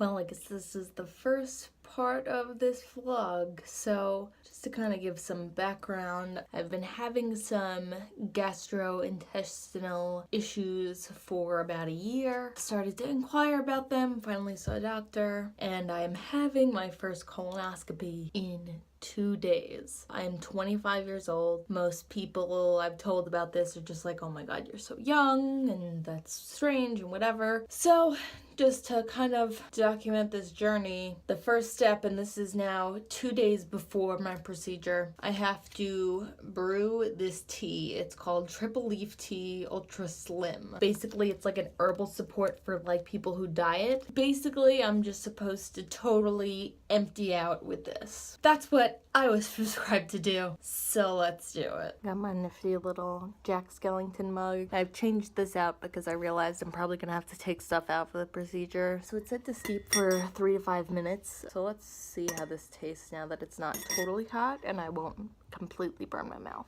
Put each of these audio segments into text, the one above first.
Well, I guess this is the first part of this vlog, so just to kind of give some background, I've been having some gastrointestinal issues for about a year. Started to inquire about them, finally saw a doctor, and I am having my first colonoscopy in 2 days. I am 25 years old. Most people I've told about this are just like, oh my god, you're so young, and that's strange and whatever. So just to kind of document this journey, the first step, and this is now 2 days before my procedure, I have to brew this tea. It's called Triple Leaf Tea Ultra Slim. Basically, it's like an herbal support for like people who diet. Basically, I'm just supposed to totally empty out with this. That's what I was prescribed to do. So let's do it. Got my nifty little Jack Skellington mug. I've changed this out because I realized I'm probably gonna have to take stuff out for the procedure. So it's set to steep for 3 to 5 minutes. So let's see how this tastes now that it's not totally hot and I won't completely burn my mouth.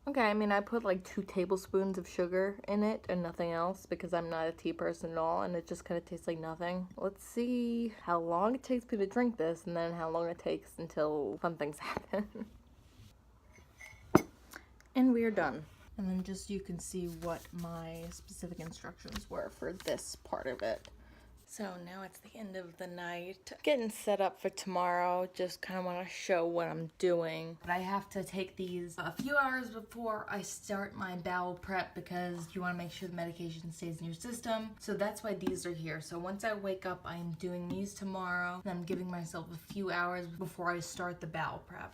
Okay, I mean, I put like 2 tablespoons of sugar in it and nothing else because I'm not a tea person at all, and it just kind of tastes like nothing. Let's see how long it takes me to drink this and then how long it takes until fun things happen. And we're done. And then just you can see what my specific instructions were for this part of it. So now it's the end of the night. Getting set up for tomorrow. Just kind of want to show what I'm doing. But I have to take these a few hours before I start my bowel prep because you want to make sure the medication stays in your system. So that's why these are here. So once I wake up, I'm doing these tomorrow. And I'm giving myself a few hours before I start the bowel prep.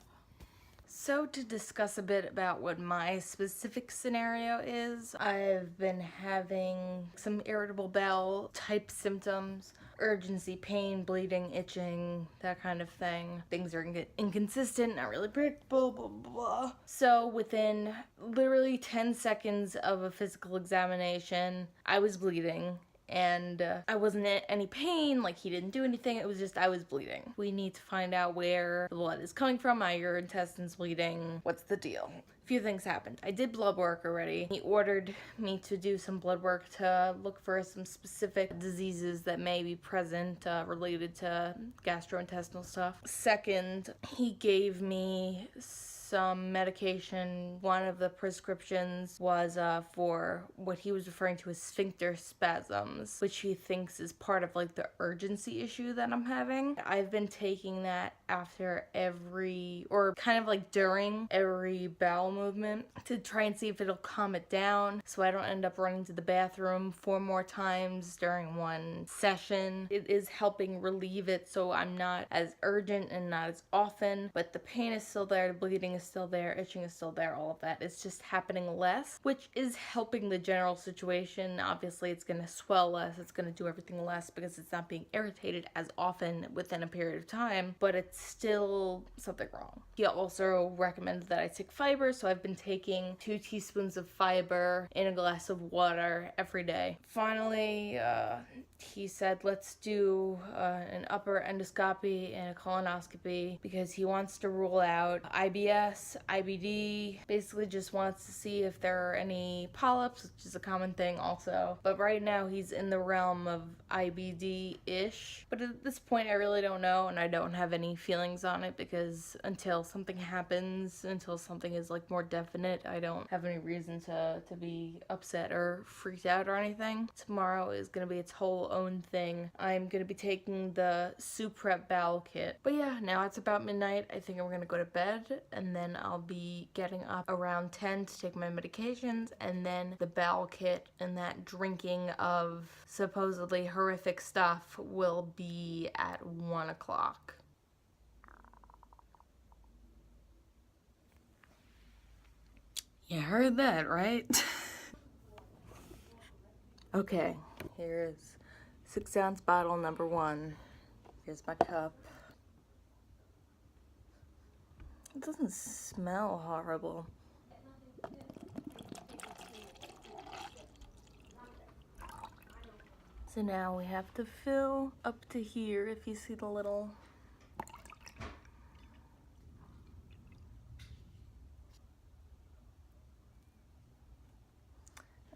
So to discuss a bit about what my specific scenario is, I've been having some irritable bowel type symptoms, urgency, pain, bleeding, itching, that kind of thing. Things are inconsistent, not really predictable, blah, blah, blah. So within literally 10 seconds of a physical examination, I was bleeding. And I wasn't in any pain, like he didn't do anything, it was just I was bleeding. We need to find out where the blood is coming from, are your intestines bleeding, what's the deal? A few things happened. I did blood work already. He ordered me to do some blood work to look for some specific diseases that may be present related to gastrointestinal stuff. Second, he gave me some medication. One of the prescriptions was for what he was referring to as sphincter spasms, which he thinks is part of like the urgency issue that I'm having. I've been taking that after every, or kind of like during every bowel movement to try and see if it'll calm it down so I don't end up running to the bathroom 4 more times during one session. It is helping relieve it so I'm not as urgent and not as often, but the pain is still there, the bleeding is still there, itching is still there, all of that. It's just happening less, which is helping the general situation. Obviously, it's going to swell less, it's going to do everything less because it's not being irritated as often within a period of time, but it's still something wrong. He also recommended that I take fiber, so I've been taking 2 teaspoons of fiber in a glass of water every day. Finally, he said, let's do an upper endoscopy and a colonoscopy because he wants to rule out IBS, IBD, basically just wants to see if there are any polyps, which is a common thing also. But right now he's in the realm of IBD-ish. But at this point I really don't know, and I don't have any feelings on it because until something happens, until something is like more definite, I don't have any reason to be upset or freaked out or anything. Tomorrow is going to be its whole own thing. I'm going to be taking the Suprep Bowel Kit. But yeah, now it's about midnight. I think I'm going to go to bed, and then I'll be getting up around 10 to take my medications, and then the bowel kit and that drinking of supposedly horrific stuff will be at 1 o'clock. You heard that, right? Okay, here's 6-ounce bottle number 1. Here's my cup. It doesn't smell horrible. So now we have to fill up to here, if you see the little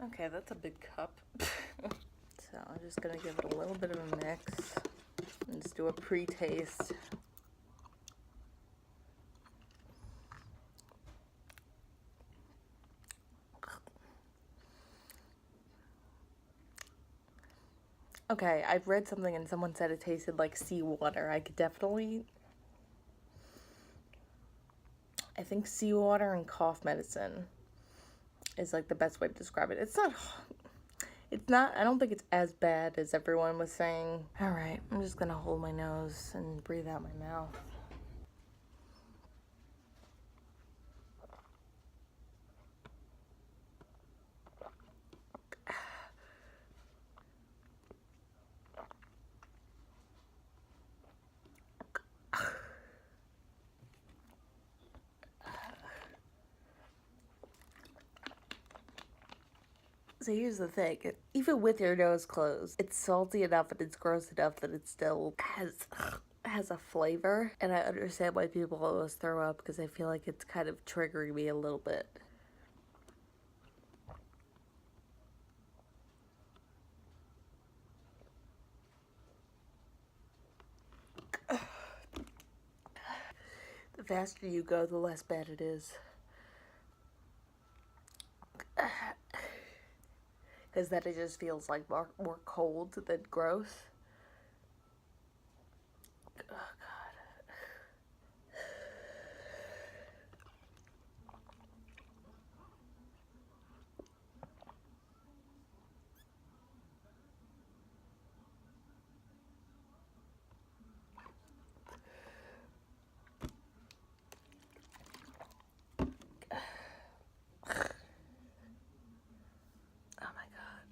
Okay, that's a big cup. So I'm just gonna give it a little bit of a mix and just do a pre-taste. Okay, I've read something and someone said it tasted like seawater. I could definitely... I think seawater and cough medicine is like the best way to describe it. It's not, I don't think it's as bad as everyone was saying. All right, I'm just gonna hold my nose and breathe out my mouth. So here's the thing, even with your nose closed, it's salty enough and it's gross enough that it still has a flavor. And I understand why people always throw up because I feel like it's kind of triggering me a little bit. The faster you go, the less bad it is. Because then it just feels like more cold than gross. Oh, God. Oh, my God.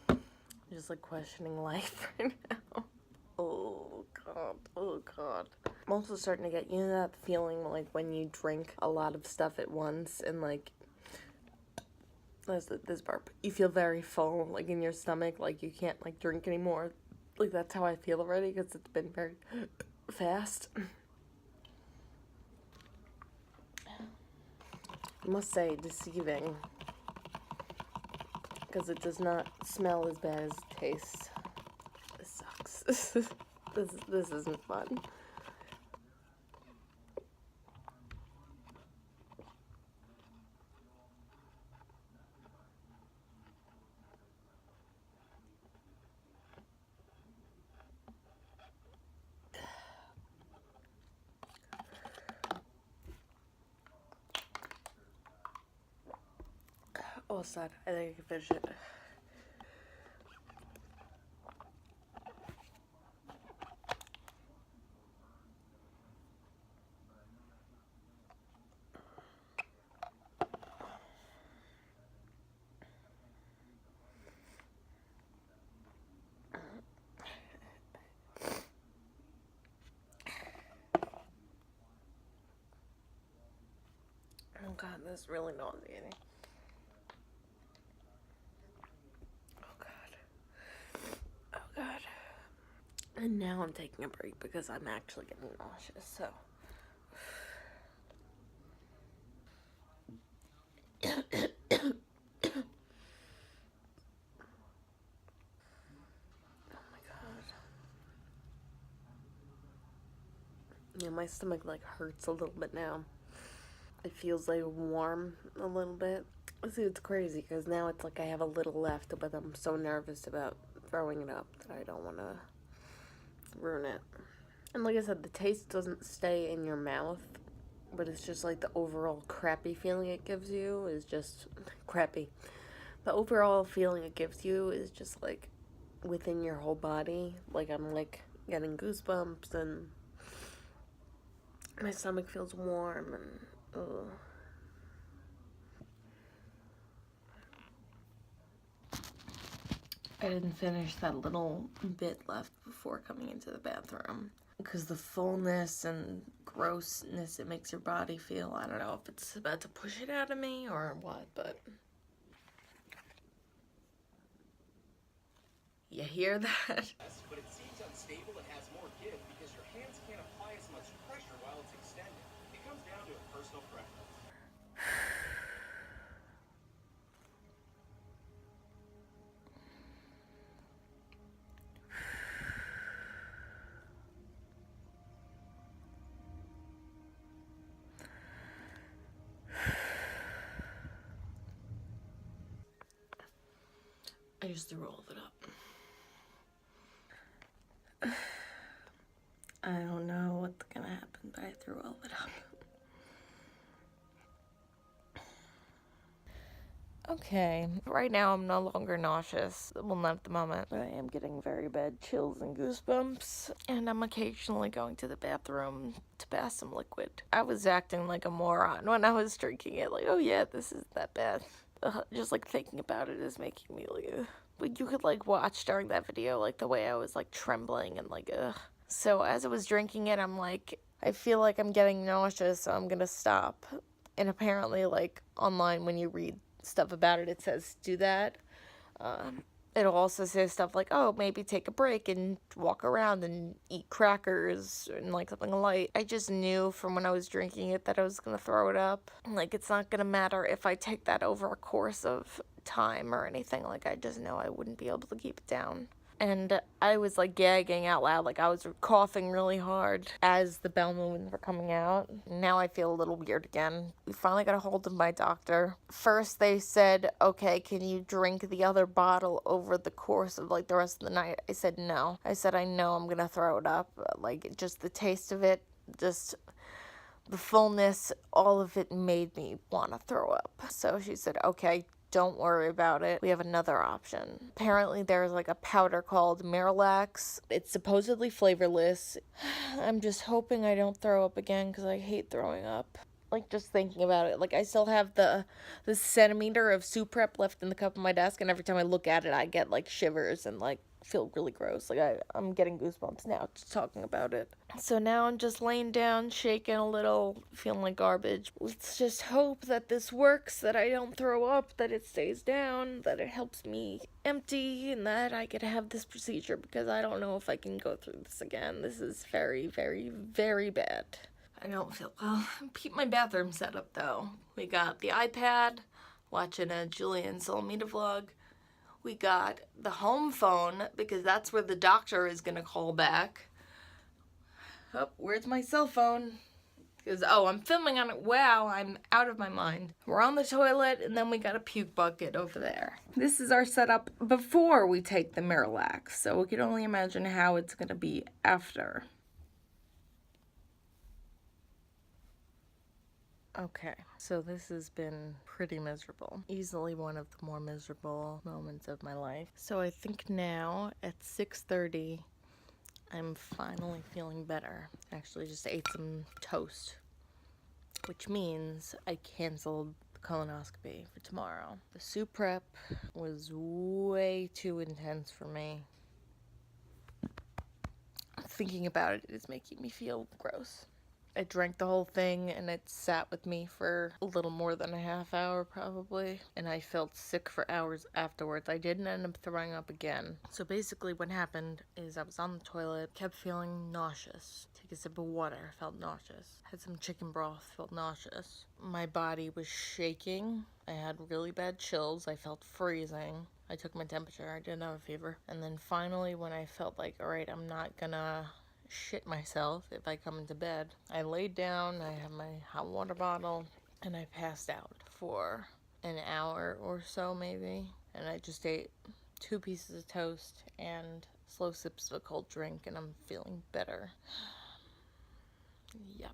I'm just like questioning life right now. Oh, God. Oh, God. I'm also starting to get, you know, that feeling like when you drink a lot of stuff at once and like, this burp, you feel very full, like in your stomach, like you can't like drink anymore. Like that's how I feel already because it's been very fast. I must say, deceiving. Because it does not smell as bad as it tastes. This sucks. This isn't fun. Oh, sad. I think I can finish it. Oh God, this is really nauseating. Oh God. Oh God. And now I'm taking a break because I'm actually getting nauseous, so. Yeah, my stomach like hurts a little bit now. It feels like warm a little bit. See, it's crazy because now it's like I have a little left, but I'm so nervous about throwing it up that I don't want to ruin it. And like I said, the taste doesn't stay in your mouth, but it's just like the overall crappy feeling it gives you is just crappy. The overall feeling it gives you is just like within your whole body. Like I'm like getting goosebumps and my stomach feels warm and ugh. I didn't finish that little bit left before coming into the bathroom because the fullness and grossness it makes your body feel, I don't know if it's about to push it out of me or what, but you hear that? But it seems unstable and has more give because your hands can't apply as much pressure while it's extended. It comes down to a just threw all of it up. I don't know what's gonna happen, but I threw all of it up. Okay, right now I'm no longer nauseous. Well, not at the moment, but I am getting very bad chills and goosebumps. And I'm occasionally going to the bathroom to pass some liquid. I was acting like a moron when I was drinking it. Like, oh yeah, this isn't that bad. Just like thinking about it is making me like, ugh. But you could like watch during that video, like the way I was like trembling and like, ugh. So as I was drinking it, I'm like, I feel like I'm getting nauseous, so I'm gonna stop. And apparently, like online when you read stuff about it, it says do that. It'll also say stuff like, oh, maybe take a break and walk around and eat crackers and like something light. I just knew from when I was drinking it that I was gonna throw it up. Like, it's not gonna matter if I take that over a course of time or anything. Like, I just know I wouldn't be able to keep it down. And I was like gagging out loud, like I was coughing really hard as the bowel movements were coming out. Now I feel a little weird again. We finally got a hold of my doctor. First they said, okay, can you drink the other bottle over the course of like the rest of the night? I said no. I said I know I'm gonna throw it up. Like, just the taste of it, just the fullness, all of it made me want to throw up. So she said, okay, don't worry about it. We have another option. Apparently there's like a powder called Miralax. It's supposedly flavorless. I'm just hoping I don't throw up again because I hate throwing up. Like, just thinking about it. Like, I still have the centimeter of Suprep left in the cup of my desk, and every time I look at it, I get like shivers and like feel really gross. Like, I'm getting goosebumps now just talking about it. So now I'm just laying down, shaking a little, feeling like garbage. Let's just hope that this works, that I don't throw up, that it stays down, that it helps me empty, and that I get to have this procedure, because I don't know if I can go through this again. This is very, very, very bad. I don't feel well. Keep my bathroom set up though. We got the iPad, watching a Julia and Solomita vlog. We got the home phone, because that's where the doctor is gonna call back. Oh, where's my cell phone? Because, oh, I'm filming on it. Wow, I'm out of my mind. We're on the toilet, and then we got a puke bucket over there. This is our setup before we take the Miralax, so we can only imagine how it's gonna be after. Okay, so this has been pretty miserable. Easily one of the more miserable moments of my life. So I think now at 6:30, I'm finally feeling better. Actually just ate some toast, which means I canceled the colonoscopy for tomorrow. The Suprep was way too intense for me. Thinking about it is making me feel gross. I drank the whole thing, and it sat with me for a little more than a half hour probably, and I felt sick for hours afterwards. I didn't end up throwing up again. So basically what happened is I was on the toilet, kept feeling nauseous. Take a sip of water, felt nauseous. Had some chicken broth, felt nauseous. My body was shaking. I had really bad chills. I felt freezing. I took my temperature. I didn't have a fever. And then finally when I felt like, all right, I'm not gonna shit myself if I come into bed, I laid down, I had my hot water bottle, and I passed out for an hour or so maybe, and I just ate 2 pieces of toast and slow sips of a cold drink, and I'm feeling better. Yep.